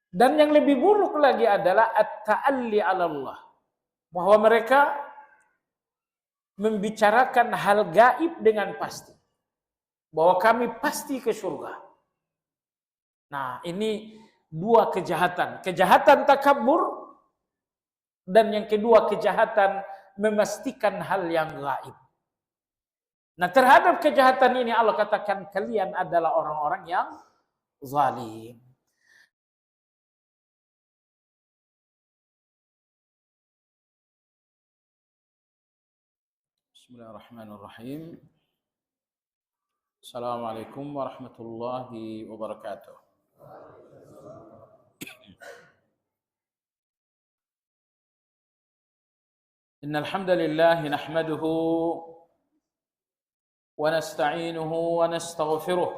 Dan yang lebih buruk lagi adalah at-ta'alli 'ala Allah. Bahwa mereka membicarakan hal gaib dengan pasti. Bahwa kami pasti ke surga. Nah, ini dua kejahatan. Kejahatan takabur dan yang kedua kejahatan memastikan hal yang gaib. Nah, terhadap kejahatan ini Allah katakan kalian adalah orang-orang yang zalim. Bismillahirrahmanirrahim. Assalamualaikum warahmatullahi wabarakatuh. Innal hamdalillah nahmaduhu wa nasta'inuhu wa nastaghfiruh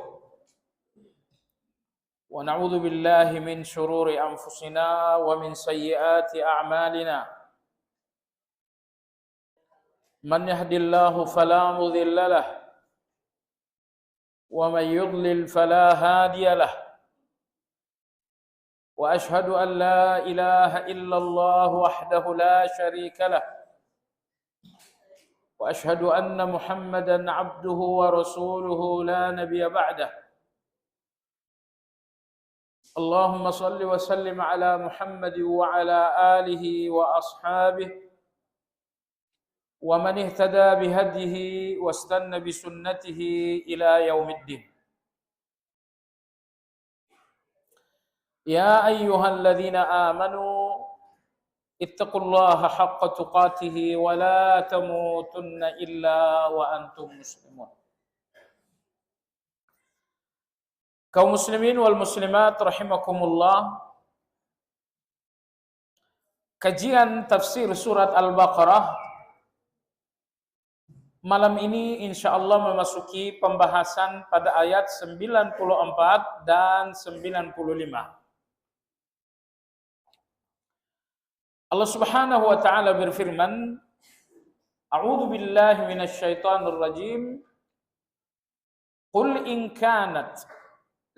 wa na'udzu billahi min shururi anfusina wa min sayyiati a'malina. Man yahdihillahu fala mudilla lahu ومن يضلل فلا هادي له واشهد ان لا اله الا الله وحده لا شريك له واشهد ان محمدا عبده ورسوله لا نبي بعده اللهم صل وسلم على محمد وعلى اله واصحابه ومن اهتدى بهديه واستنى بسنته إلى يوم الدين. يا أيها الذين آمنوا اتقوا الله حق تقاته ولا تموتن إلا وأنتم مسلمون. Kaum muslimin wal muslimat rahimakumullah. Kajian tafsir surat Al-Baqarah malam ini insyaallah memasuki pembahasan pada ayat 94 dan 95. Allah Subhanahu wa taala berfirman, A'udzu billahi minasyaitonir rajim. Qul in kanat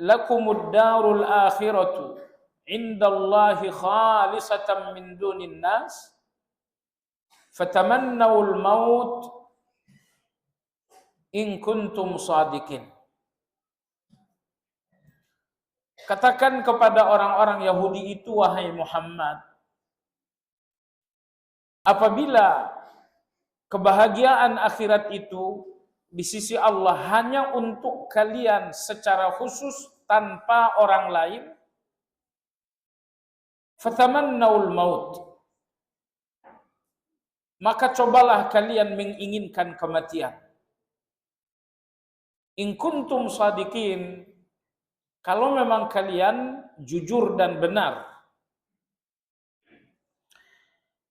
lakumud darul akhiratu indallahi khalisatan min dunin nas fatamannawul maut in kuntum shadiqin. Katakan kepada orang-orang Yahudi itu, wahai Muhammad, apabila kebahagiaan akhirat itu di sisi Allah hanya untuk kalian secara khusus tanpa orang lain, fatamannaul maut, maka cobalah kalian menginginkan kematian. In kuntum shadiqin, kalau memang kalian jujur dan benar.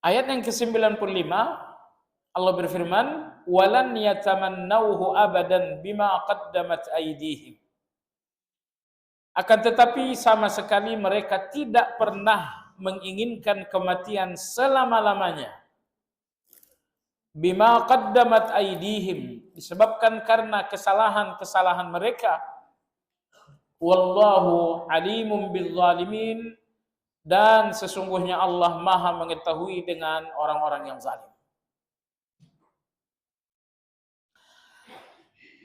Ayat yang ke-95 Allah berfirman, walan yatamannauhu abadan bima qaddamat aydihim. Akan tetapi sama sekali mereka tidak pernah menginginkan kematian selama-lamanya. Bima qaddamat aydihim, disebabkan karena kesalahan-kesalahan mereka. Wallahu alimun bil zalimin, dan sesungguhnya Allah Maha mengetahui dengan orang-orang yang zalim.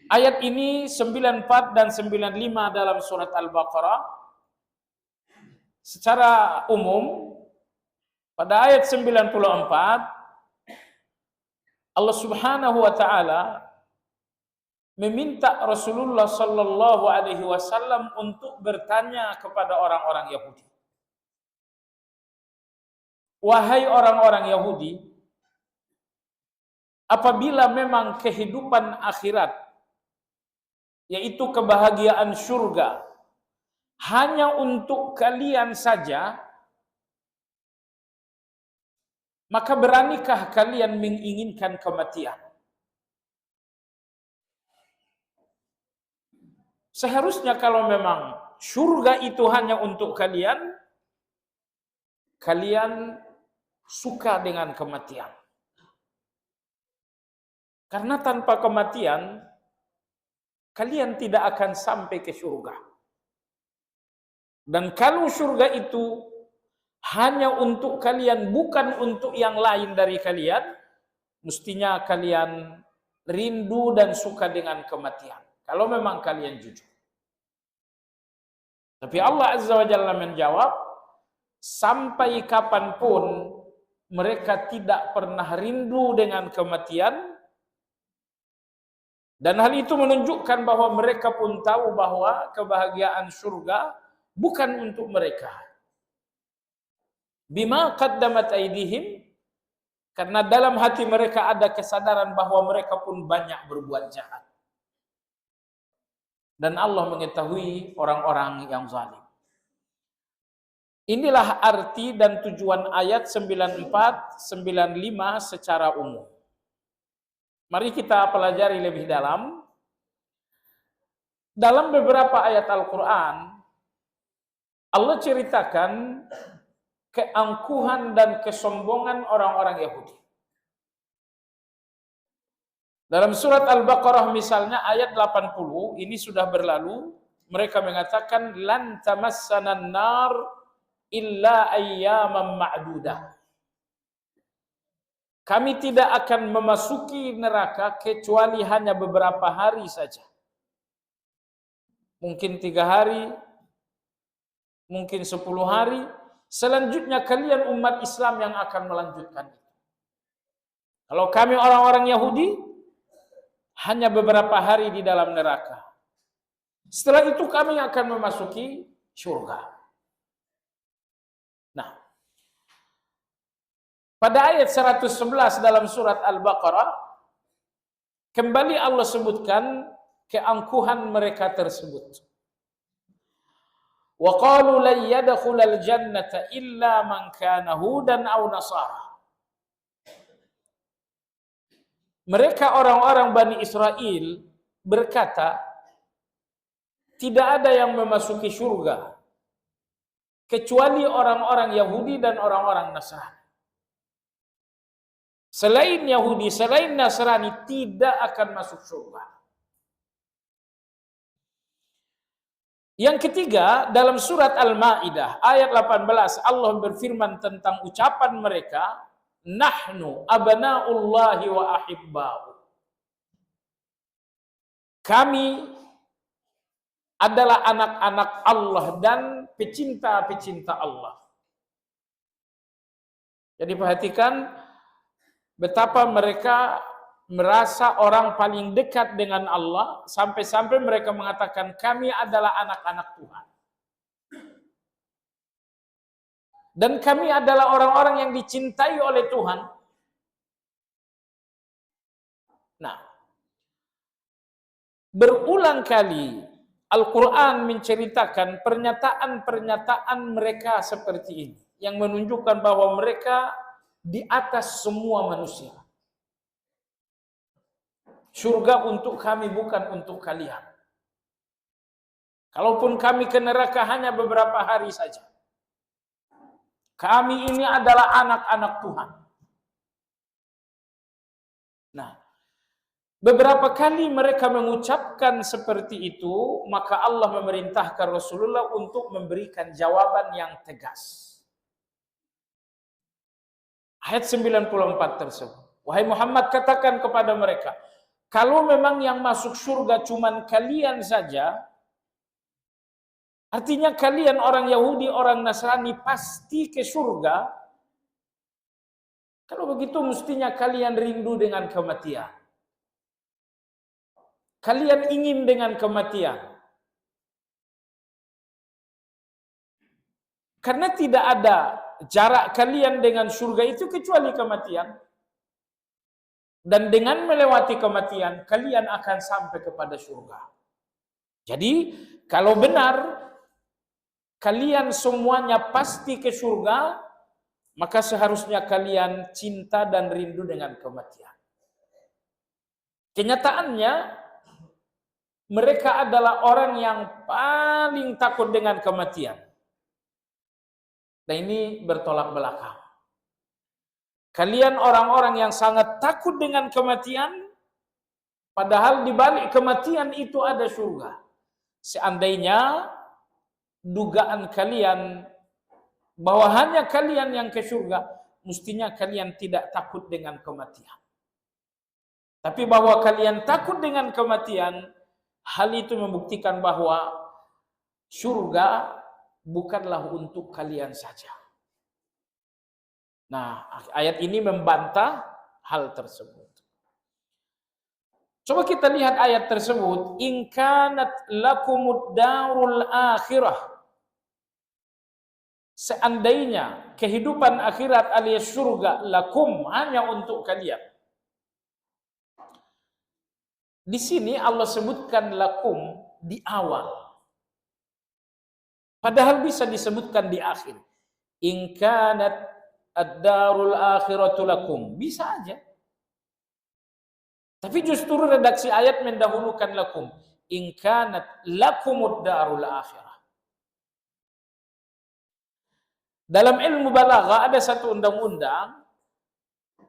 Ayat ini 94 dan 95 dalam surat Al-Baqarah. Secara umum pada ayat 94 Allah Subhanahu wa taala meminta Rasulullah sallallahu alaihi wasallam untuk bertanya kepada orang-orang Yahudi. Wahai orang-orang Yahudi, apabila memang kehidupan akhirat, yaitu kebahagiaan surga, hanya untuk kalian saja, maka beranikah kalian menginginkan kematian? Seharusnya kalau memang surga itu hanya untuk kalian, kalian suka dengan kematian. Karena tanpa kematian, kalian tidak akan sampai ke surga. Dan kalau surga itu hanya untuk kalian, bukan untuk yang lain dari kalian, mestinya kalian rindu dan suka dengan kematian. Kalau memang kalian jujur. Tapi Allah Azza wa Jalla menjawab, sampai kapanpun mereka tidak pernah rindu dengan kematian. Dan hal itu menunjukkan bahwa mereka pun tahu bahwa kebahagiaan surga bukan untuk mereka. Bima qaddamat aydihim, karena dalam hati mereka ada kesadaran bahwa mereka pun banyak berbuat jahat. Dan Allah mengetahui orang-orang yang zalim. Inilah arti dan tujuan ayat 94, 95 secara umum. Mari kita pelajari lebih dalam. Dalam beberapa ayat Al-Quran, Allah ceritakan keangkuhan dan kesombongan orang-orang Yahudi. Dalam surat Al-Baqarah misalnya ayat 80, ini sudah berlalu, mereka mengatakan lan tamassanan nar illa ayyaman ma'dudah. Kami tidak akan memasuki neraka kecuali hanya beberapa hari saja. Mungkin 3 hari, mungkin 10 hari. Selanjutnya kalian umat Islam yang akan melanjutkan itu. Kalau kami orang-orang Yahudi, hanya beberapa hari di dalam neraka. Setelah itu kami akan memasuki surga. Nah, pada ayat 111 dalam surat Al-Baqarah, kembali Allah sebutkan keangkuhan mereka tersebut. Wa qalu lan yadkhulal jannata illa man kana hudan aw nasara. Mereka orang-orang Bani Israel berkata, tidak ada yang memasuki surga kecuali orang-orang Yahudi dan orang-orang Nasrani. Selain Yahudi, selain Nasrani tidak akan masuk surga. Yang ketiga, dalam surat Al-Maidah ayat 18 Allah berfirman tentang ucapan mereka, nahnu abna'ullahi wa ahibba'u. Kami adalah anak-anak Allah dan pecinta-pecinta Allah. Jadi perhatikan betapa mereka merasa orang paling dekat dengan Allah, sampai-sampai mereka mengatakan kami adalah anak-anak Tuhan. Dan kami adalah orang-orang yang dicintai oleh Tuhan. Nah, berulang kali Al-Quran menceritakan pernyataan-pernyataan mereka seperti ini, yang menunjukkan bahwa mereka di atas semua manusia. Surga untuk kami, bukan untuk kalian. Kalaupun kami ke neraka hanya beberapa hari saja. Kami ini adalah anak-anak Tuhan. Nah, beberapa kali mereka mengucapkan seperti itu, maka Allah memerintahkan Rasulullah untuk memberikan jawaban yang tegas. Ayat 94 tersebut. Wahai Muhammad, katakan kepada mereka, kalau memang yang masuk surga cuman kalian saja, artinya kalian orang Yahudi, orang Nasrani pasti ke surga. Kalau begitu mestinya kalian rindu dengan kematian. Kalian ingin dengan kematian. Karena tidak ada jarak kalian dengan surga itu kecuali kematian. Dan dengan melewati kematian, kalian akan sampai kepada surga. Jadi, kalau benar kalian semuanya pasti ke surga, maka seharusnya kalian cinta dan rindu dengan kematian. Kenyataannya, mereka adalah orang yang paling takut dengan kematian. Dan ini bertolak belakang. Kalian orang-orang yang sangat takut dengan kematian, padahal di balik kematian itu ada surga. Seandainya dugaan kalian bahwa hanya kalian yang ke surga, mestinya kalian tidak takut dengan kematian. Tapi bahwa kalian takut dengan kematian, hal itu membuktikan bahwa surga bukanlah untuk kalian saja. Nah, ayat ini membantah hal tersebut. Coba kita lihat ayat tersebut. In kanat lakumud darul akhirah. Seandainya kehidupan akhirat alias surga lakum hanya untuk kalian. Di sini Allah sebutkan lakum di awal. Padahal bisa disebutkan di akhir. In kanat ad-darul akhiratu lakum. Bisa aja. Tapi justru redaksi ayat mendahulukan lakum. In kanat lakumud darul akhirah. Dalam ilmu balaghah ada satu undang-undang,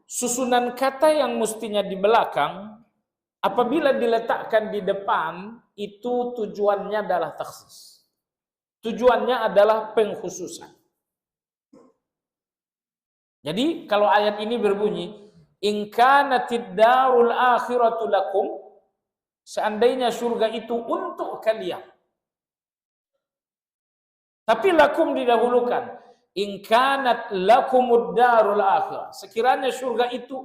susunan kata yang mestinya di belakang, apabila diletakkan di depan, itu tujuannya adalah takhsis. Tujuannya adalah pengkhususan. Jadi kalau ayat ini berbunyi, in kanatid darul akhiratu lakum, seandainya surga itu untuk kalian. Tapi lakum didahulukan. In kanat lakumud darul akhirah. Sekiranya surga itu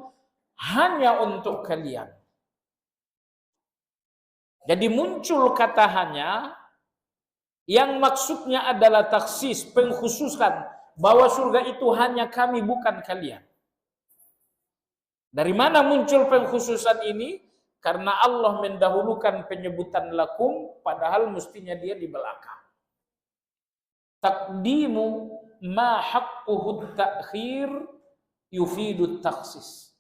hanya untuk kalian. Jadi muncul kata hanya yang maksudnya adalah taksis, pengkhususan bahwa surga itu hanya kami bukan kalian. Dari mana muncul pengkhususan ini? Karena Allah mendahulukan penyebutan lakum padahal mestinya dia di belakang. Taqdimu ma haqquhu ta'khir yufidu takhsis.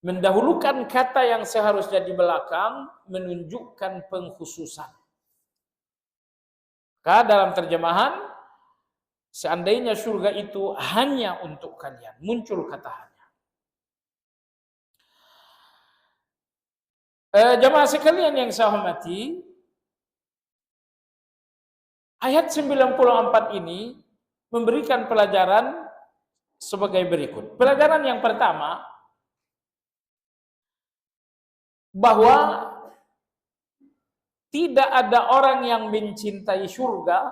Mendahulukan kata yang seharusnya di belakang menunjukkan pengkhususan. Maka dalam terjemahan, seandainya surga itu hanya untuk kalian, muncul kata hanya. Jamaah sekalian yang saya hormati, ayat 94 ini memberikan pelajaran sebagai berikut. Pelajaran yang pertama, bahwa tidak ada orang yang mencintai surga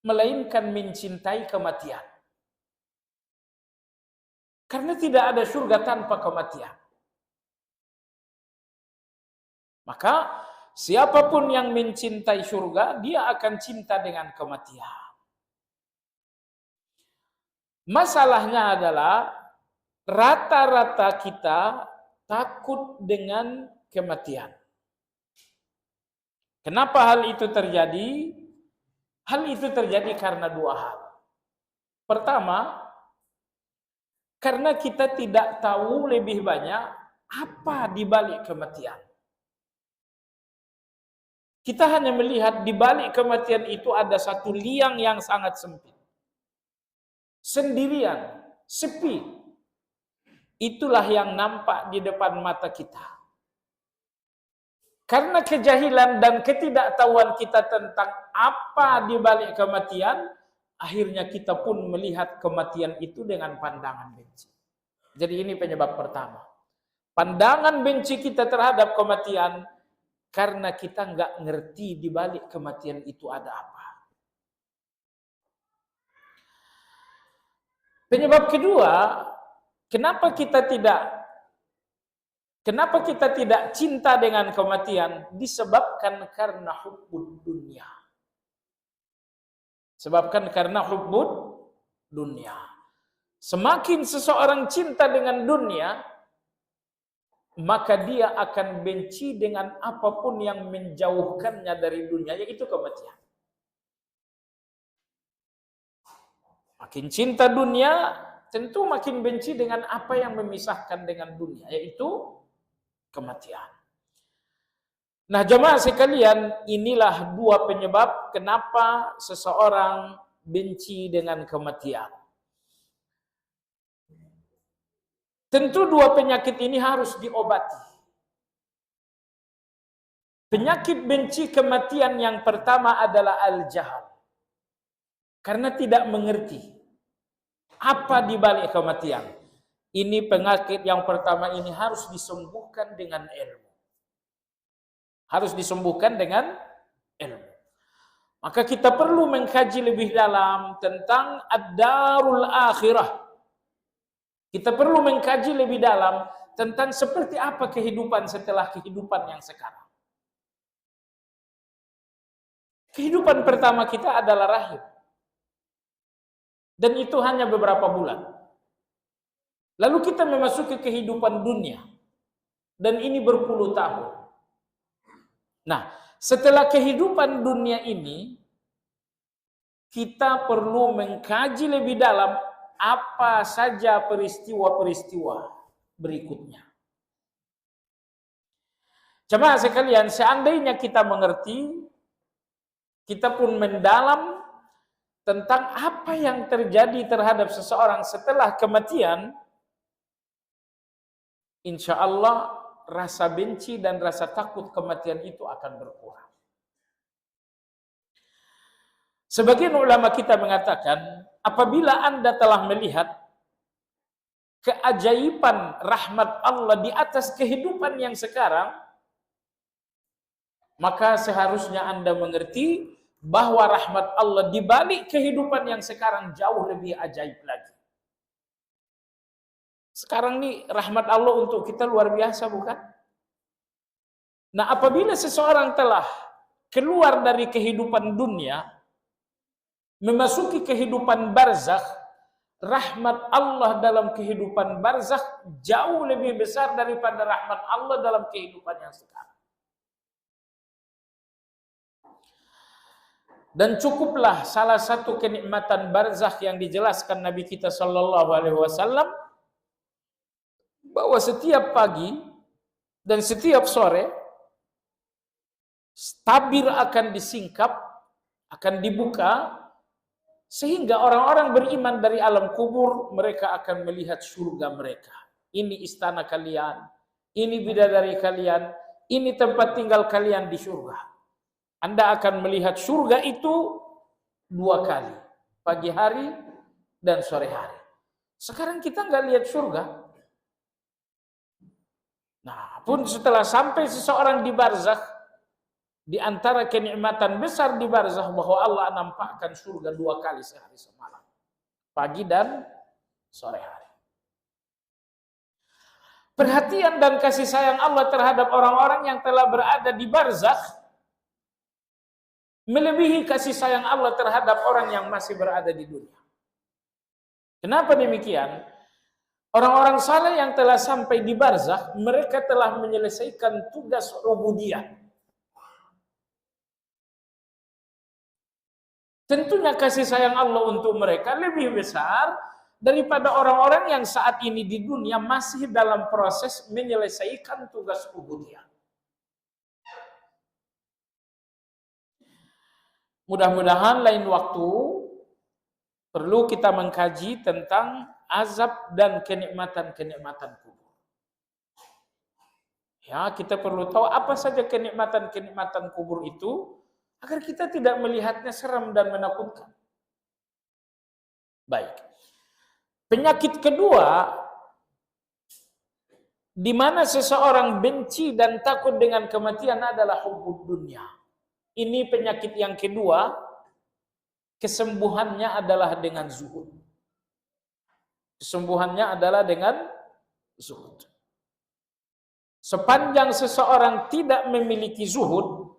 melainkan mencintai kematian. Karena tidak ada surga tanpa kematian. Maka siapapun yang mencintai surga, dia akan cinta dengan kematian. Masalahnya adalah rata-rata kita takut dengan kematian. Kenapa hal itu terjadi? Hal itu terjadi karena dua hal. Pertama, karena kita tidak tahu lebih banyak apa di balik kematian. Kita hanya melihat di balik kematian itu ada satu liang yang sangat sempit. Sendirian, sepi. Itulah yang nampak di depan mata kita. Karena kejahilan dan ketidaktahuan kita tentang apa di balik kematian, akhirnya kita pun melihat kematian itu dengan pandangan benci. Jadi ini penyebab pertama. Pandangan benci kita terhadap kematian karena kita nggak ngerti di balik kematian itu ada apa. Penyebab kedua, kenapa kita tidak cinta dengan kematian? Disebabkan karena hubbud dunia. Sebabkan karena hubbud dunia. Semakin seseorang cinta dengan dunia, maka dia akan benci dengan apapun yang menjauhkannya dari dunia, yaitu kematian. Makin cinta dunia, tentu makin benci dengan apa yang memisahkan dengan dunia, yaitu kematian. Nah, jemaah sekalian, inilah dua penyebab kenapa seseorang benci dengan kematian. Tentu dua penyakit ini harus diobati. Penyakit benci kematian yang pertama adalah al-jahal. Karena tidak mengerti apa di balik kematian. Ini penyakit yang pertama ini harus disembuhkan dengan ilmu. Harus disembuhkan dengan ilmu. Maka kita perlu mengkaji lebih dalam tentang ad-darul akhirah. Kita perlu mengkaji lebih dalam tentang seperti apa kehidupan setelah kehidupan yang sekarang. Kehidupan pertama kita adalah rahim. Dan itu hanya beberapa bulan. Lalu kita memasuki kehidupan dunia. Dan ini berpuluh tahun. Nah, setelah kehidupan dunia ini, kita perlu mengkaji lebih dalam apa saja peristiwa-peristiwa berikutnya. Jemaah sekalian, seandainya kita mengerti, kita pun mendalam tentang apa yang terjadi terhadap seseorang setelah kematian, insya Allah rasa benci dan rasa takut kematian itu akan berkurang. Sebagian ulama kita mengatakan, apabila Anda telah melihat keajaiban rahmat Allah di atas kehidupan yang sekarang, maka seharusnya Anda mengerti bahwa rahmat Allah di balik kehidupan yang sekarang jauh lebih ajaib lagi. Sekarang nih rahmat Allah untuk kita luar biasa, bukan? Nah, apabila seseorang telah keluar dari kehidupan dunia, memasuki kehidupan barzakh, rahmat Allah dalam kehidupan barzakh jauh lebih besar daripada rahmat Allah dalam kehidupan yang sekarang. Dan cukuplah salah satu kenikmatan barzakh yang dijelaskan Nabi kita sallallahu alaihi wasallam, bahwa setiap pagi dan setiap sore tabir akan disingkap, akan dibuka, sehingga orang-orang beriman dari alam kubur mereka akan melihat surga mereka. Ini istana kalian, ini bidadari kalian, ini tempat tinggal kalian di surga. Anda akan melihat surga itu 2 kali, pagi hari dan sore hari. Sekarang kita nggak lihat surga. Nah, pun setelah sampai seseorang di barzakh, di antara kenikmatan besar di barzakh bahwa Allah nampakkan surga 2 kali sehari semalam, pagi dan sore hari. Perhatian dan kasih sayang Allah terhadap orang-orang yang telah berada di barzakh melebihi kasih sayang Allah terhadap orang yang masih berada di dunia. Kenapa demikian? Orang-orang saleh yang telah sampai di barzakh, mereka telah menyelesaikan tugas ubudiyah. Tentunya kasih sayang Allah untuk mereka lebih besar daripada orang-orang yang saat ini di dunia masih dalam proses menyelesaikan tugas ubudiyah. Mudah-mudahan lain waktu perlu kita mengkaji tentang azab dan kenikmatan-kenikmatan kubur. Ya, kita perlu tahu apa saja kenikmatan-kenikmatan kubur itu agar kita tidak melihatnya seram dan menakutkan. Baik. Penyakit kedua di mana seseorang benci dan takut dengan kematian adalah hubbud dunya. Ini penyakit yang kedua, kesembuhannya adalah dengan zuhud. Kesembuhannya adalah dengan zuhud. Sepanjang seseorang tidak memiliki zuhud,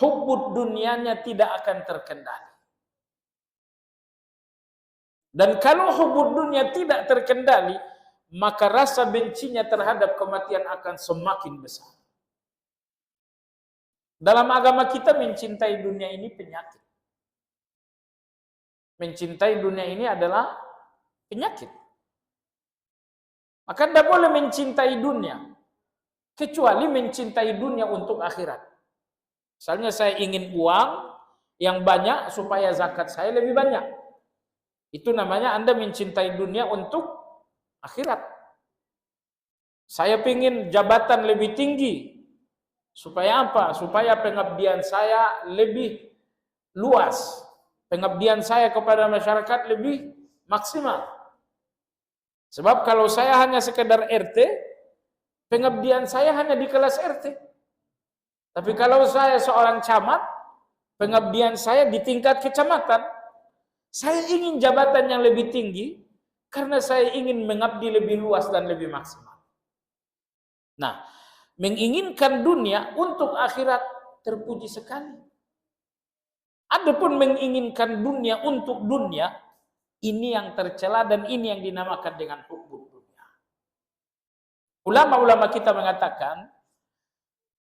hubbud dunianya tidak akan terkendali. Dan kalau hubbud dunia tidak terkendali, maka rasa bencinya terhadap kematian akan semakin besar. Dalam agama kita mencintai dunia ini penyakit. Mencintai dunia ini adalah penyakit. Maka tidak boleh mencintai dunia kecuali mencintai dunia untuk akhirat. Misalnya saya ingin uang yang banyak supaya zakat saya lebih banyak. Itu namanya Anda mencintai dunia untuk akhirat. Saya ingin jabatan lebih tinggi Supaya apa? Supaya pengabdian saya lebih luas. Pengabdian saya kepada masyarakat lebih maksimal. Sebab kalau saya hanya sekedar RT, pengabdian saya hanya di kelas RT. Tapi kalau saya seorang camat, pengabdian saya di tingkat kecamatan. Saya ingin jabatan yang lebih tinggi karena saya ingin mengabdi lebih luas dan lebih maksimal. Nah, menginginkan dunia untuk akhirat terpuji sekali. Adapun menginginkan dunia untuk dunia, ini yang tercela dan ini yang dinamakan dengan hubbud dunia. Ulama-ulama kita mengatakan,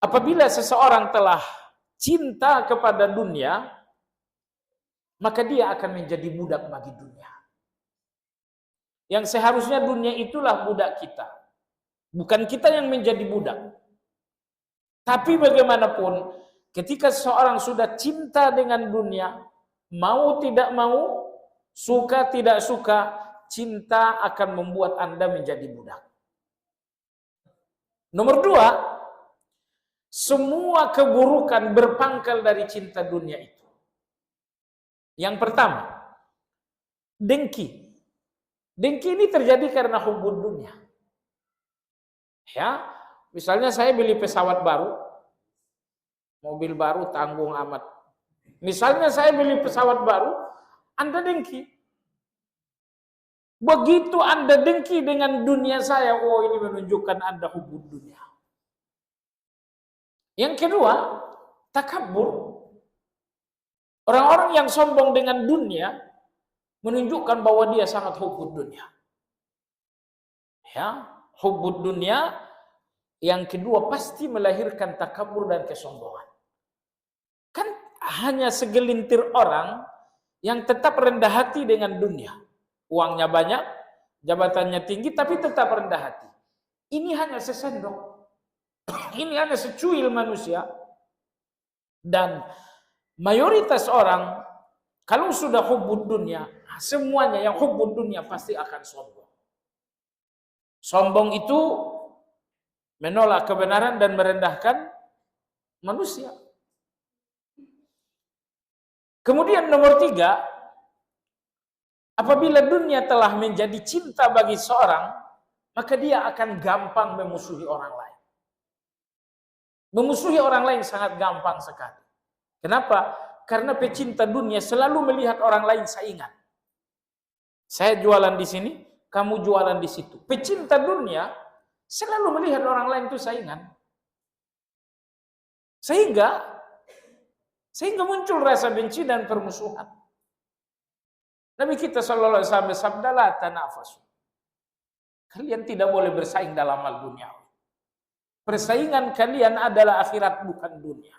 apabila seseorang telah cinta kepada dunia, maka dia akan menjadi budak bagi dunia. Yang seharusnya dunia itulah budak kita. Bukan kita yang menjadi budak. Tapi bagaimanapun, ketika seorang sudah cinta dengan dunia, mau tidak mau, suka tidak suka, cinta akan membuat Anda menjadi budak. Nomor dua, semua keburukan berpangkal dari cinta dunia itu. Yang pertama, dengki. Dengki ini terjadi karena hubbud dunia. Ya, misalnya saya beli pesawat baru, mobil baru tanggung amat. Misalnya saya beli pesawat baru, Anda dengki. Begitu Anda dengki dengan dunia saya, oh ini menunjukkan Anda hubbud dunia. Yang kedua, takabur. Orang-orang yang sombong dengan dunia menunjukkan bahwa dia sangat hubbud dunia. Ya, hubbud dunia yang kedua pasti melahirkan takabur dan kesombongan. Kan hanya segelintir orang yang tetap rendah hati dengan dunia. Uangnya banyak, jabatannya tinggi, tapi tetap rendah hati. Ini hanya sesendok. Ini hanya secuil manusia. Dan mayoritas orang, kalau sudah hubbud dunia, semuanya yang hubbud dunia pasti akan sombong. Sombong itu menolak kebenaran dan merendahkan manusia. Kemudian nomor tiga, apabila dunia telah menjadi cinta bagi seorang, maka dia akan gampang memusuhi orang lain. Memusuhi orang lain sangat gampang sekali. Kenapa? Karena pecinta dunia selalu melihat orang lain saingan. Saya jualan di sini, kamu jualan di situ. Pecinta dunia selalu melihat orang lain itu saingan. Sehingga muncul rasa benci dan permusuhan. Nabi kita sallallahu alaihi wasallam bersabda, la tanafasu. Kalian tidak boleh bersaing dalam hal dunia. Persaingan kalian adalah akhirat, bukan dunia.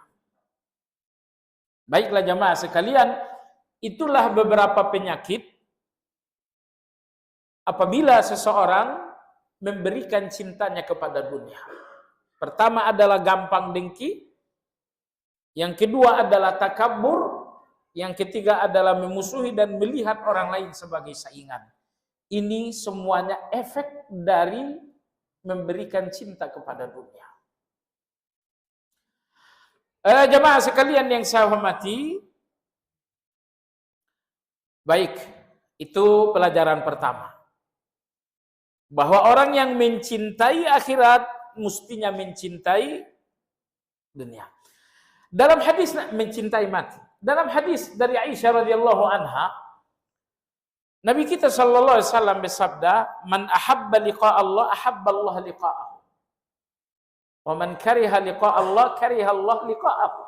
Baiklah jamaah sekalian, itulah beberapa penyakit apabila seseorang memberikan cintanya kepada dunia. Pertama adalah gampang dengki, yang kedua adalah takabur, yang ketiga adalah memusuhi dan melihat orang lain sebagai saingan. Ini semuanya efek dari memberikan cinta kepada dunia. Jemaah sekalian yang saya hormati, baik, itu pelajaran pertama. Bahwa orang yang mencintai akhirat mestinya mencintai dunia. Dalam hadis mencintai mati. Dalam hadis dari Aisyah radhiyallahu anha, Nabi kita sallallahu alaihi wasallam bersabda, "Man ahabba liqa Allah, ahabba Allah liqa'ahu. Wa man kariha liqa Allah, kariha Allah liqa'ahu."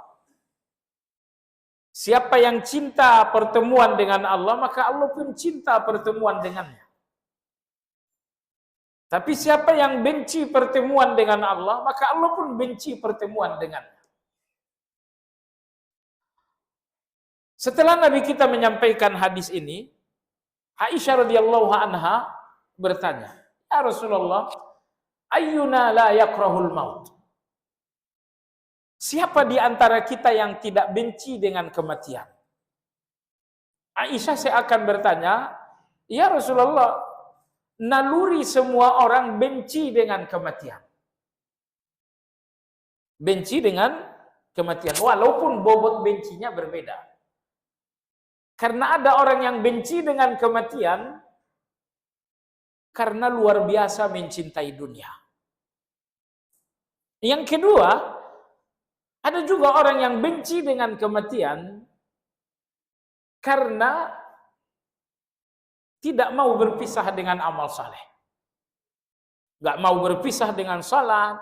Siapa yang cinta pertemuan dengan Allah, maka Allah pun cinta pertemuan dengannya. Tapi siapa yang benci pertemuan dengan Allah, maka Allah pun benci pertemuan dengannya. Setelah Nabi kita menyampaikan hadis ini, Aisyah radhiyallahu anha bertanya, "Ya Rasulullah, ayyuna la yakrahul maut?" Siapa di antara kita yang tidak benci dengan kematian? Aisyah seakan bertanya, "Ya Rasulullah, naluri semua orang benci dengan kematian." benci dengan kematian, walaupun bobot bencinya berbeda. Karena ada orang yang benci dengan kematian karena luar biasa mencintai dunia. Yang kedua, ada juga orang yang benci dengan kematian karena tidak mau berpisah dengan amal saleh. Gak mau berpisah dengan salat,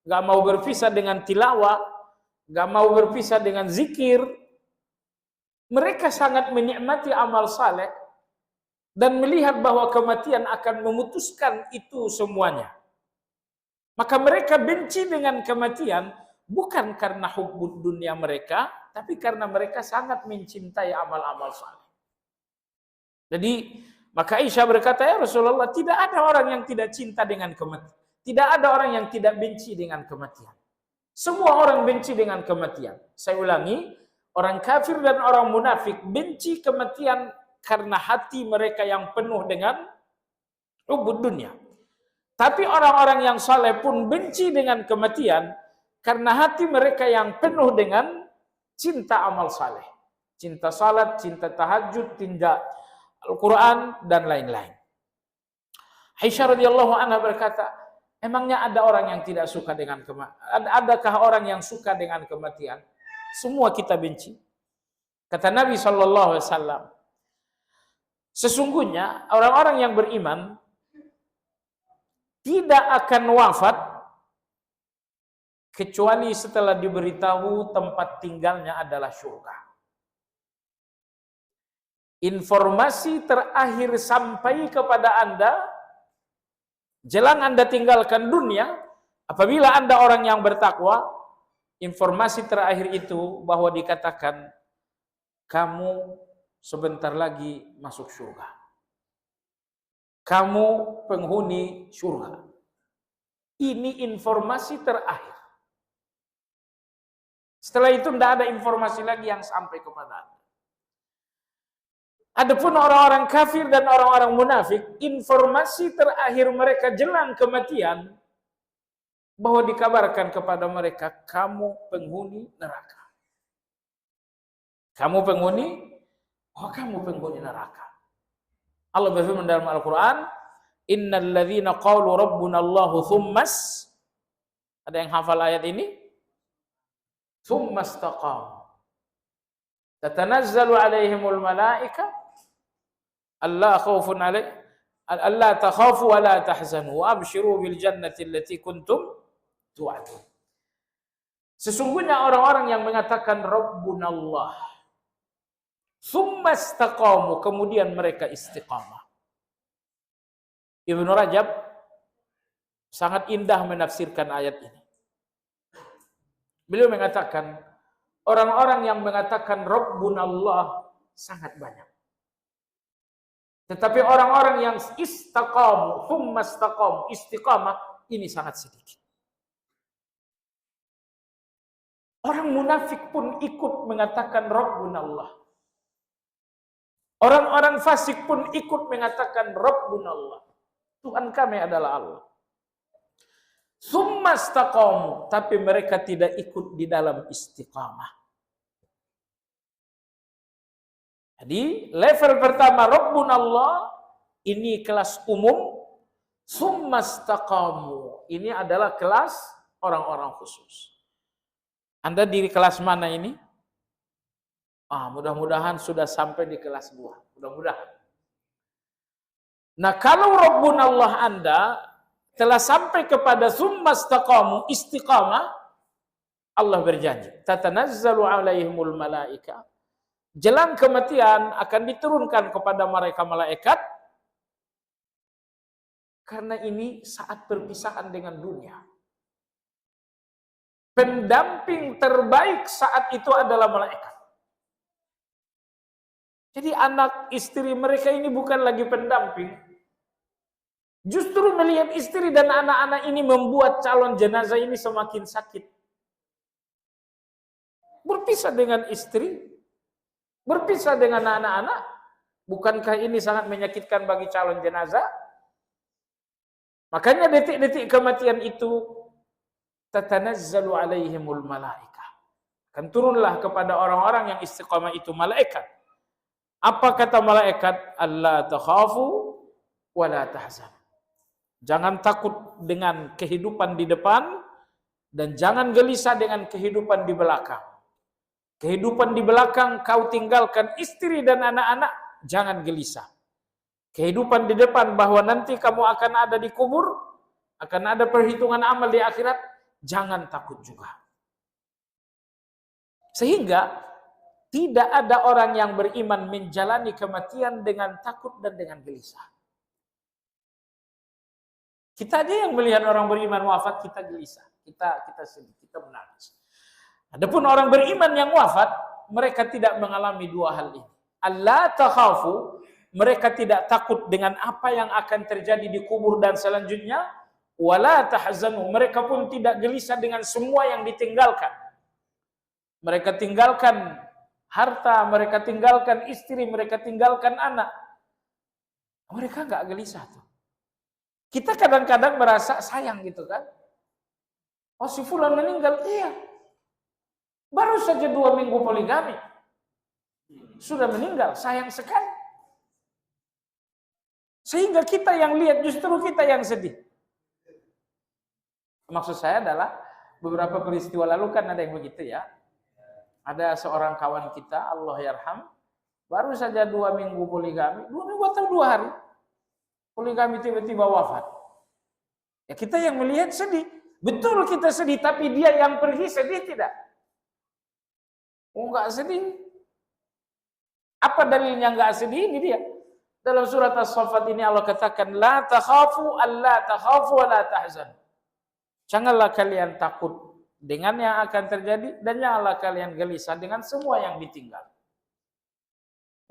gak mau berpisah dengan tilawah, gak mau berpisah dengan zikir. Mereka sangat menikmati amal saleh dan melihat bahwa kematian akan memutuskan itu semuanya. Maka mereka benci dengan kematian bukan karena hubbud dunia mereka, tapi karena mereka sangat mencintai amal-amal saleh. Jadi, maka Aisyah berkata, ya Rasulullah, tidak ada orang yang tidak cinta dengan kematian. Tidak ada orang yang tidak benci dengan kematian. Semua orang benci dengan kematian. Saya ulangi, orang kafir dan orang munafik benci kematian karena hati mereka yang penuh dengan hubbud dunia. Tapi orang-orang yang saleh pun benci dengan kematian karena hati mereka yang penuh dengan cinta amal saleh. Cinta salat, cinta tahajud, cinta Al-Quran, dan lain-lain. Aisyah radhiyallahu anha berkata, emangnya ada orang yang tidak suka dengan kematian? Adakah orang yang suka dengan kematian? Semua kita benci. Kata Nabi SAW, sesungguhnya orang-orang yang beriman tidak akan wafat kecuali setelah diberitahu tempat tinggalnya adalah surga. Informasi terakhir sampai kepada Anda jelang Anda tinggalkan dunia, apabila Anda orang yang bertakwa, informasi terakhir itu bahwa dikatakan kamu sebentar lagi masuk surga. Kamu penghuni surga. Ini informasi terakhir. Setelah itu tidak ada informasi lagi yang sampai kepada Anda. Adapun orang-orang kafir dan orang-orang munafik, informasi terakhir mereka jelang kematian bahwa dikabarkan kepada mereka, kamu penghuni neraka. Kamu penghuni neraka. Allah berfirman dalam Al-Quran, innal ladzina qalu rabbuna Allahu thummas, ada yang hafal ayat ini? Thummas taqamu tatanazzalu alaihimul malaika alla khaufun alaihim alla takhafu wa la tahzanu wa abshiru bil jannati allati kuntum tu'adun. Sesungguhnya orang-orang yang mengatakan Rabbunallah, tsumma istaqamu, kemudian mereka istiqamah. Ibnu Rajab sangat indah menafsirkan ayat ini. Beliau mengatakan, orang-orang yang mengatakan Rabbunallah sangat banyak. Tetapi orang-orang yang istaqamu, tsumma istaqamu, istiqamah, ini sangat sedikit. Orang munafik pun ikut mengatakan Rabbunallah. Orang-orang fasik pun ikut mengatakan Rabbunallah. Tuhan kami adalah Allah. Tsumma istaqamu, tapi mereka tidak ikut di dalam istiqamah. Jadi level pertama Rabbunallah, ini kelas umum. Tsumma istaqamu, ini adalah kelas orang-orang khusus. Anda di kelas mana ini? Mudah-mudahan sudah sampai di kelas 2. Mudah-mudahan. Nah, kalau Rabbunallah Anda telah sampai kepada tsumma istaqamu, istiqamah, Allah berjanji, tatanazzalu alaihimul malaika, jelang kematian akan diturunkan kepada mereka malaikat, karena ini saat perpisahan dengan dunia. Pendamping terbaik saat itu adalah malaikat. Jadi anak istri mereka ini bukan lagi pendamping. Justru melihat istri dan anak-anak ini membuat calon jenazah ini semakin sakit. Berpisah dengan istri, berpisah dengan anak-anak, bukankah ini sangat menyakitkan bagi calon jenazah? Makanya detik-detik kematian itu tatanazzalu alaihimul malaikah. Akan turunlah kepada orang-orang yang istiqamah itu malaikat. Apa kata malaikat? Allah takhafu wa la tahzan. Jangan takut dengan kehidupan di depan dan jangan gelisah dengan kehidupan di belakang. Kehidupan di belakang kau tinggalkan istri dan anak-anak, jangan gelisah. Kehidupan di depan bahwa nanti kamu akan ada di kubur, akan ada perhitungan amal di akhirat, jangan takut juga. Sehingga tidak ada orang yang beriman menjalani kematian dengan takut dan dengan gelisah. Kita aja yang melihat orang beriman wafat, kita gelisah, kita sedih, kita menangis. Adapun orang beriman yang wafat, mereka tidak mengalami dua hal ini. Allah takhafu, mereka tidak takut dengan apa yang akan terjadi di kubur dan selanjutnya. Wala tahzanu, mereka pun tidak gelisah dengan semua yang ditinggalkan. Mereka tinggalkan harta, mereka tinggalkan istri, mereka tinggalkan anak. Mereka nggak gelisah tuh. Kita kadang-kadang merasa sayang gitu kan. Oh si fulan meninggal, iya. Baru saja 2 minggu poligami. Sudah meninggal, sayang sekali. Sehingga kita yang lihat justru kita yang sedih. Maksud saya adalah beberapa peristiwa lalu kan ada yang begitu ya. Ada seorang kawan kita, Allah yarham, baru saja 2 minggu poligami, 2 minggu atau 2 hari. Poligami tiba-tiba wafat. Ya kita yang melihat sedih. Betul kita sedih, tapi dia yang pergi sedih tidak? Oh enggak sedih. Apa dalilnya enggak sedih? Ini dia. Dalam surat As-Saffat ini Allah katakan, La takhafu, alla takhafu, wa la tahzan. Janganlah kalian takut dengan yang akan terjadi, dan janganlah kalian gelisah dengan semua yang ditinggal.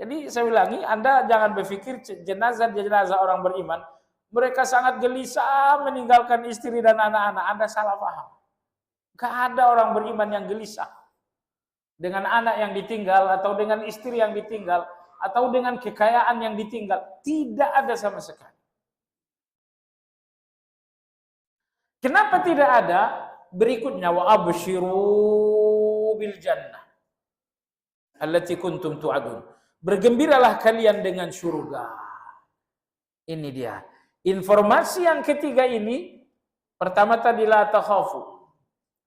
Jadi saya ulangi, Anda jangan berpikir jenazah-jenazah orang beriman, mereka sangat gelisah meninggalkan istri dan anak-anak. Anda salah paham. Gak ada orang beriman yang gelisah dengan anak yang ditinggal, atau dengan istri yang ditinggal, atau dengan kekayaan yang ditinggal. Tidak ada sama sekali. Kenapa tidak ada? Berikutnya, wa abshiru bil jannah allati kuntum tu'adun. Bergembiralah kalian dengan surga. Ini dia. Informasi yang ketiga ini, pertama tadi la takhafu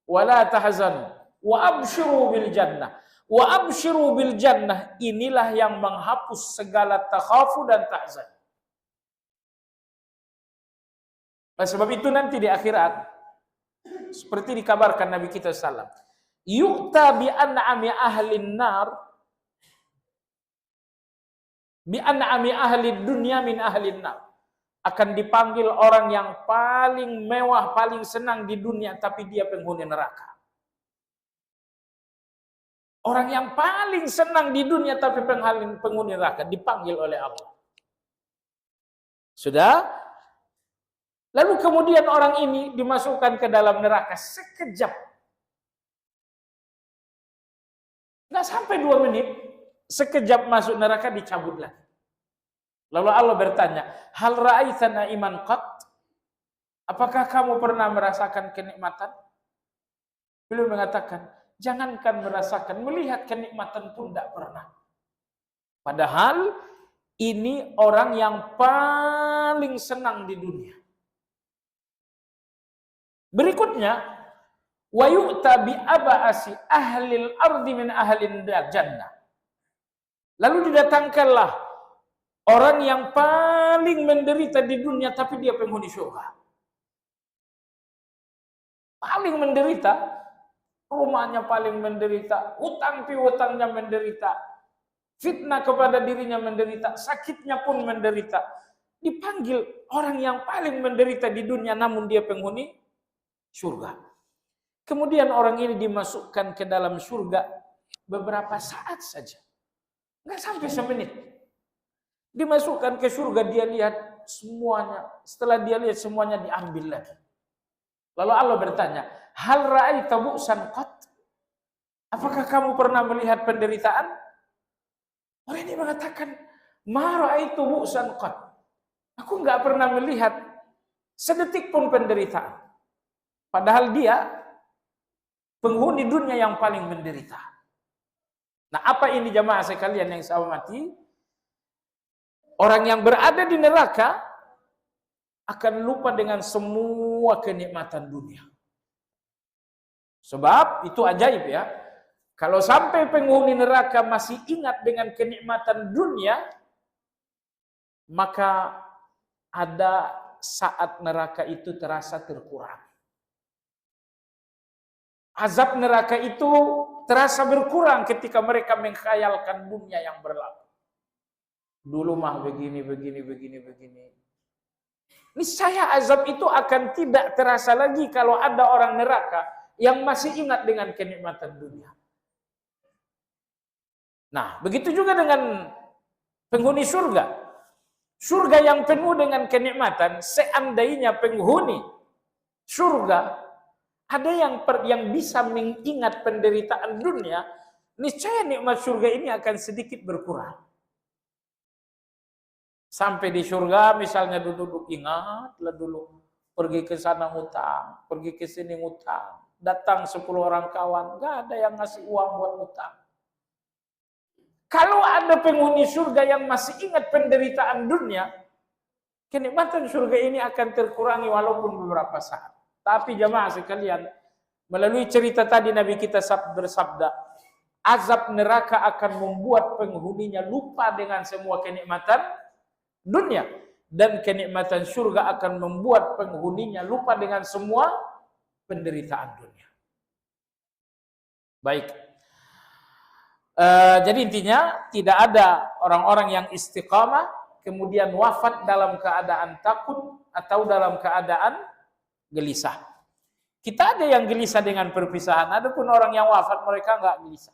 wa la tahzanu wa abshiru bil jannah. Wa abshiru bil jannah, inilah yang menghapus segala takhafu dan tahzan. Oleh sebab itu nanti di akhirat, seperti dikabarkan Nabi kita sallam, yu'ta bi an'ami ahlin nar bi an'ami ahli dunya min ahlin nar. Akan dipanggil orang yang paling mewah, paling senang di dunia, tapi dia penghuni neraka. Orang yang paling senang di dunia tapi penghuni neraka dipanggil oleh Allah. Sudah? Lalu kemudian orang ini dimasukkan ke dalam neraka sekejap. Nggak sampai 2 menit, sekejap masuk neraka dicabut lagi. Lalu Allah bertanya, hal ra'aitsa na'iman qat? Apakah kamu pernah merasakan kenikmatan? Beliau mengatakan, jangankan merasakan, melihat kenikmatan pun tidak pernah. Padahal ini orang yang paling senang di dunia. Berikutnya, wa yu'ta bi aba'asi ahlil ardi min ahlin jannah. Lalu didatangkanlah orang yang paling menderita di dunia tapi dia penghuni surga. Paling menderita, rumahnya paling menderita, utang piutangnya menderita, fitnah kepada dirinya menderita, sakitnya pun menderita. Dipanggil orang yang paling menderita di dunia namun dia penghuni surga. Kemudian orang ini dimasukkan ke dalam surga beberapa saat saja. Enggak sampai semenit. Dimasukkan ke surga, dia lihat semuanya. Setelah dia lihat semuanya diambil lagi. Lalu Allah bertanya, hal ra'aita bu'san qat? Apakah kamu pernah melihat penderitaan? Orang ini mengatakan, ma ra'aitu bu'san qat. Aku enggak pernah melihat sedetik pun penderitaan. Padahal dia penghuni dunia yang paling menderita. Nah, apa ini jamaah sekalian yang saya hormati? Orang yang berada di neraka akan lupa dengan semua kenikmatan dunia. Sebab itu ajaib ya. Kalau sampai penghuni neraka masih ingat dengan kenikmatan dunia, maka ada saat neraka itu terasa terkurang. Azab neraka itu terasa berkurang ketika mereka mengkhayalkan dunia yang berlalu. Dulu mah begini. Niscaya azab itu akan tidak terasa lagi kalau ada orang neraka yang masih ingat dengan kenikmatan dunia. Nah, begitu juga dengan penghuni surga. Surga yang penuh dengan kenikmatan, seandainya penghuni surga ada yang bisa mengingat penderitaan dunia, niscaya nikmat surga ini akan sedikit berkurang. Sampai di surga misalnya duduk ingatlah dulu pergi ke sana ngutang, pergi ke sini ngutang, datang 10 orang kawan, nggak ada yang ngasih uang buat ngutang. Kalau ada penghuni surga yang masih ingat penderitaan dunia, kenikmatan surga ini akan terkurangi walaupun beberapa saat. Tapi jamaah sekalian, melalui cerita tadi Nabi kita bersabda, azab neraka akan membuat penghuninya lupa dengan semua kenikmatan dunia, dan kenikmatan surga akan membuat penghuninya lupa dengan semua penderitaan dunia. Baik. Jadi intinya tidak ada orang-orang yang istiqamah kemudian wafat dalam keadaan takut atau dalam keadaan gelisah. Kita ada yang gelisah dengan perpisahan, adapun orang yang wafat mereka enggak gelisah.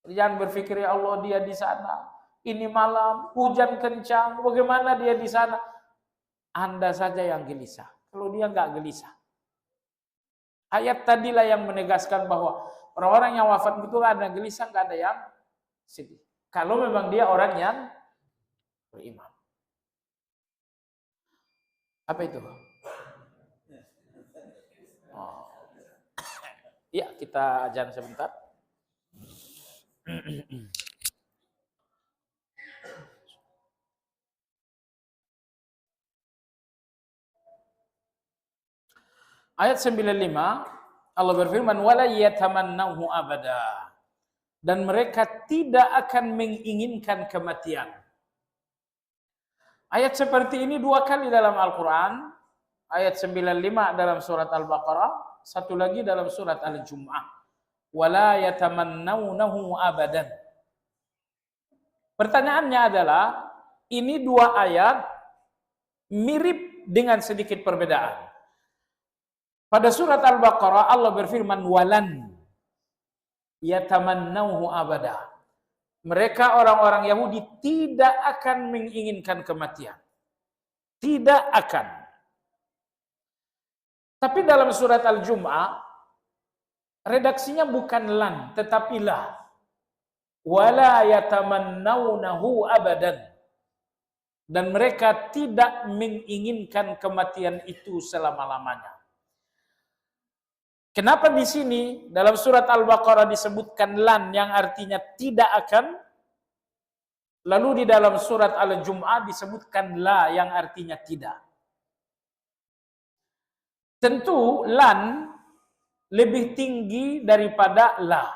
Jangan berpikir ya Allah dia di sana, ini malam hujan kencang, bagaimana dia di sana? Anda saja yang gelisah. Kalau dia enggak gelisah. Ayat tadilah yang menegaskan bahwa orang-orang yang wafat itu ada gelisah, enggak ada yang sedih. Kalau memang dia orang yang beriman. Apa itu? Oh. Ya, kita ajan sebentar. Ayat 95, Allah berfirman, wala yatamannahu abada. Dan mereka tidak akan menginginkan kematian. Ayat seperti ini 2 kali dalam Al-Quran. Ayat 95 dalam surat Al-Baqarah, satu lagi dalam surat Al-Jum'ah. Wala yatamannawnahu abadan. Pertanyaannya adalah, ini 2 ayat mirip dengan sedikit perbedaan. Pada surat Al-Baqarah Allah berfirman walan yatamannawhu abada. Mereka orang-orang Yahudi tidak akan menginginkan kematian. Tidak akan. Tapi dalam surat Al-Jum'ah redaksinya bukan lan tetapi la. Wala yatamannawnahu abadan. Dan mereka tidak menginginkan kematian itu selama-lamanya. Kenapa di sini dalam surat Al-Baqarah disebutkan lan yang artinya tidak akan, lalu di dalam surat Al-Jum'ah disebutkan la yang artinya tidak? Tentu lan lebih tinggi daripada la.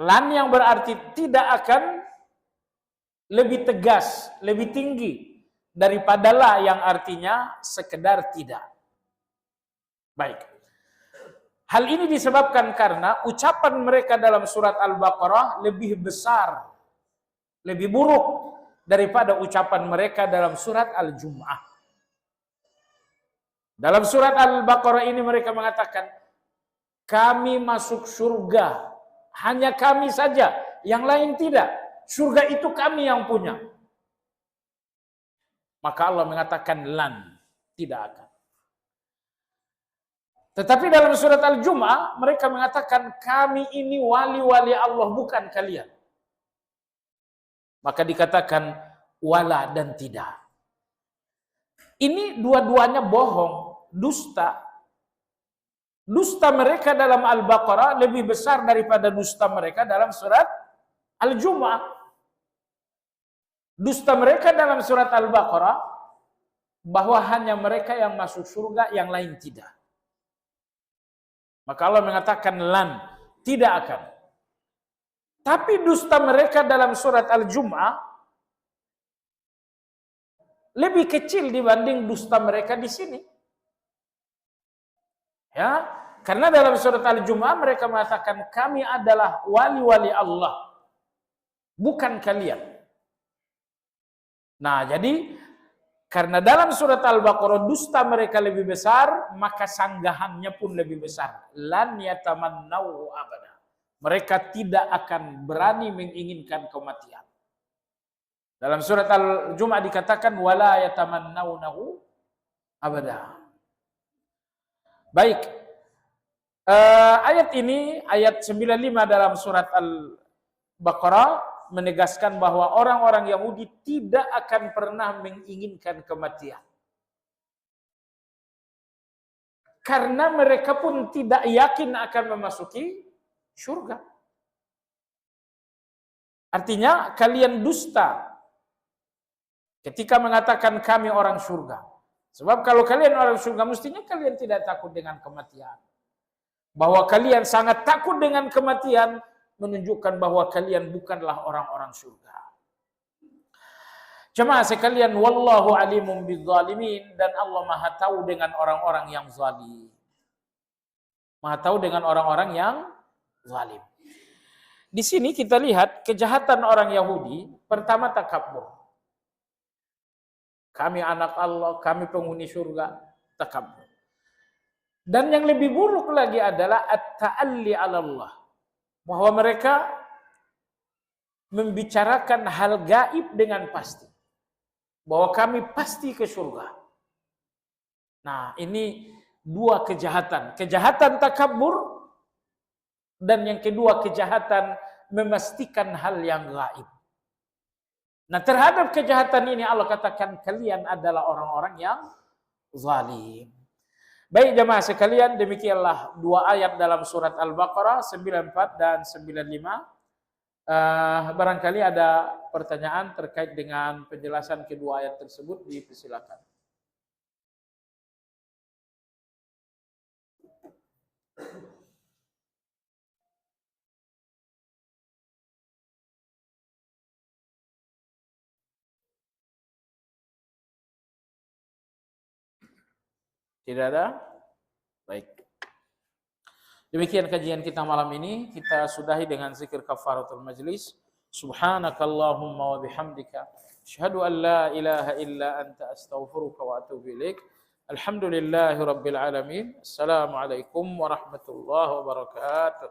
Lan yang berarti tidak akan lebih tegas, lebih tinggi daripada la yang artinya sekedar tidak. Baik. Hal ini disebabkan karena ucapan mereka dalam surat Al-Baqarah lebih besar, lebih buruk daripada ucapan mereka dalam surat Al-Jum'ah. Dalam surat Al-Baqarah ini mereka mengatakan, kami masuk surga, hanya kami saja, yang lain tidak. Surga itu kami yang punya. Maka Allah mengatakan lan, tidak akan. Tetapi dalam surat Al-Jum'ah mereka mengatakan kami ini wali-wali Allah bukan kalian. Maka dikatakan wala dan tidak. Ini dua-duanya bohong, dusta. dusta mereka dalam Al-Baqarah lebih besar daripada dusta mereka dalam surat Al-Jumu'ah. Dusta mereka dalam surat Al-Baqarah bahwa hanya mereka yang masuk surga, yang lain tidak. Maka Allah mengatakan lan, tidak akan. Tapi dusta mereka dalam surat Al-Jumu'ah lebih kecil dibanding dusta mereka di sini. Ya, karena dalam surat Al-Jumu'ah mereka mengatakan kami adalah wali-wali Allah, bukan kalian. Nah, jadi karena dalam surat Al-Baqarah dusta mereka lebih besar, maka sanggahannya pun lebih besar. Lan yatamannau abada. Mereka tidak akan berani menginginkan kematian. Dalam surat Al-Jumu'ah dikatakan wala yatamannaunahu abada. Baik, ayat ini, ayat 95 dalam surat Al-Baqarah menegaskan bahwa orang-orang Yahudi tidak akan pernah menginginkan kematian. Karena mereka pun tidak yakin akan memasuki surga. Artinya kalian dusta ketika mengatakan kami orang surga. Sebab kalau kalian orang surga, mestinya kalian tidak takut dengan kematian. Bahwa kalian sangat takut dengan kematian menunjukkan bahwa kalian bukanlah orang-orang surga. Jemaah sekalian, wallahu alimun bizzalimin, dan Allah Maha tahu dengan orang-orang yang zalim. Maha tahu dengan orang-orang yang zalim. Di sini kita lihat kejahatan orang Yahudi, pertama takabur. Kami anak Allah, kami penghuni surga, takabur. Dan yang lebih buruk lagi adalah at-ta'alli 'ala Allah. Bahwa mereka membicarakan hal gaib dengan pasti. Bahwa kami pasti ke surga. Nah, ini dua kejahatan. Kejahatan takabur dan yang kedua kejahatan memastikan hal yang gaib. Nah, terhadap kejahatan ini Allah katakan kalian adalah orang-orang yang zalim. Baik jemaah sekalian, demikianlah dua ayat dalam surat Al-Baqarah 94 dan 95. Barangkali ada pertanyaan terkait dengan penjelasan kedua ayat tersebut, dipersilakan. Tidak ada? Baik. Demikian kajian kita malam ini. Kita sudahi dengan zikir kafaratul majlis. Subhanakallahumma wa bihamdika asyhadu an la ilaha illa anta astaghfiruka wa atubu ilaik. Alhamdulillahi rabbil alamin. Assalamualaikum warahmatullahi wabarakatuh.